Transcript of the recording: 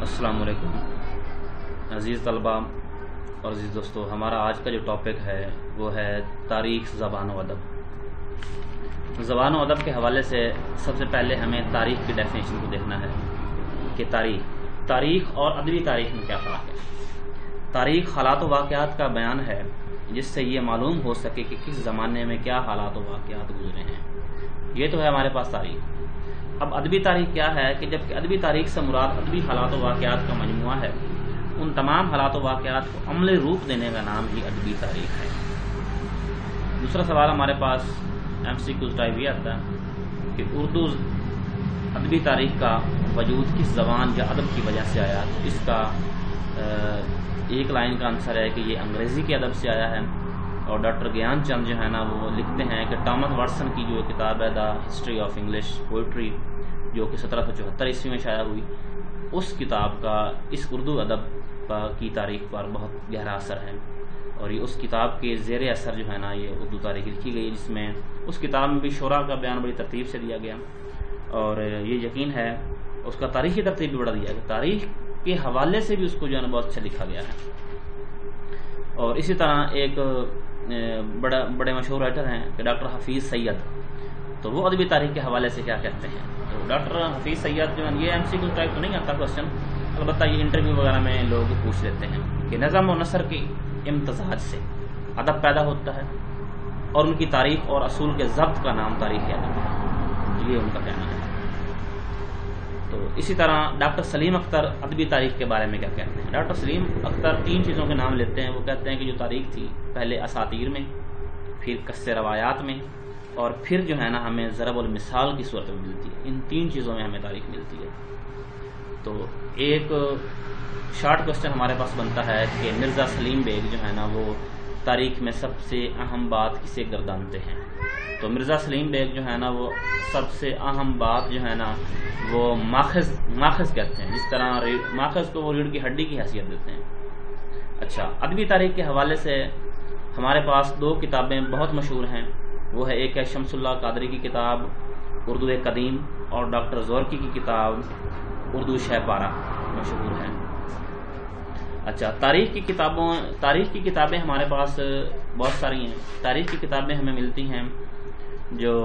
السلام علیکم عزیز طلباء اور عزیز دوستو، ہمارا آج کا جو ٹاپک ہے وہ ہے تاریخ، زبان و ادب۔ زبان و ادب کے حوالے سے سب سے پہلے ہمیں تاریخ کی ڈیفینیشن کو دیکھنا ہے کہ تاریخ اور ادبی تاریخ میں کیا فرق ہے۔ تاریخ حالات و واقعات کا بیان ہے جس سے یہ معلوم ہو سکے کہ کس زمانے میں کیا حالات و واقعات گزرے ہیں، یہ تو ہے ہمارے پاس تاریخ۔ اب ادبی تاریخ کیا ہے کہ جبکہ ادبی تاریخ سے مراد ادبی حالات و واقعات کا مجموعہ ہے، ان تمام حالات و واقعات کو عملی روپ دینے کا نام ہی ادبی تاریخ ہے۔ دوسرا سوال ہمارے پاس MCQ ٹائپ یہ آتا ہے کہ اردو ادبی تاریخ کا وجود کس زبان یا ادب کی وجہ سے آیا۔ اس کا ایک لائن کا آنسر ہے کہ یہ انگریزی کے ادب سے آیا ہے، اور ڈاکٹر گیان چند جو ہے نا وہ لکھتے ہیں کہ ٹامس واٹسن کی جو کتاب ہے the history of English poetry, جو کہ 1774 عیسوی میں شائع ہوئی، اس کتاب کا اس اردو ادب کی تاریخ پر بہت گہرا اثر ہے، اور یہ اس کتاب کے زیر اثر جو ہے نا یہ اردو تاریخ لکھی گئی، جس میں اس کتاب میں بھی شعراء کا بیان بڑی ترتیب سے دیا گیا، اور یہ یقین ہے اس کا تاریخی ترتیب بھی بڑا دیا گیا، تاریخ کے حوالے سے بھی اس کو جو ہے نا بہت اچھا لکھا گیا ہے۔ اور اسی طرح ایک بڑے مشہور رائٹر ہیں کہ ڈاکٹر حفیظ سید، تو وہ ادبی تاریخ کے حوالے سے کیا کہتے ہیں۔ تو ڈاکٹر حفیظ سید جو ہے یہ MCQ ٹائپ تو نہیں آتا کوشچن، البتہ یہ انٹرویو وغیرہ میں لوگ پوچھ لیتے ہیں کہ نظم و نثر کے امتزاج سے ادب پیدا ہوتا ہے، اور ان کی تاریخ اور اصول کے ضبط کا نام تاریخ ادب ہے، یہ ان کا کہنا ہے۔ تو اسی طرح ڈاکٹر سلیم اختر ادبی تاریخ کے بارے میں کیا کہتے ہیں۔ ڈاکٹر سلیم اختر 3 چیزوں کے نام لیتے ہیں۔ وہ کہتے ہیں کہ جو تاریخ تھی پہلے اساطیر میں، پھر قص روایات میں، اور پھر جو ہے نا ہمیں ضرب المثال کی صورت میں ملتی ہے۔ ان 3 چیزوں میں ہمیں تاریخ ملتی ہے۔ تو ایک شارٹ کوسچن ہمارے پاس بنتا ہے کہ مرزا سلیم بیگ جو ہے نا وہ تاریخ میں سب سے اہم بات کسے گردانتے ہیں۔ تو مرزا سلیم بیگ جو ہے نا وہ سب سے اہم بات جو ہے نا وہ ماخذ کہتے ہیں، جس طرح ماخذ کو وہ ریڑھ کی ہڈی کی حیثیت دیتے ہیں۔ اچھا، ادبی تاریخ کے حوالے سے ہمارے پاس 2 کتابیں بہت مشہور ہیں، وہ ہے ایک ہے شمس اللہ قادری کی کتاب اردو قدیم، اور ڈاکٹر زورکی کی کتاب اردو شہ پارہ مشہور ہیں۔ اچھا، تاریخ کی کتابیں ہمارے پاس بہت ساری ہیں۔ تاریخ کی کتابیں ہمیں ملتی ہیں جو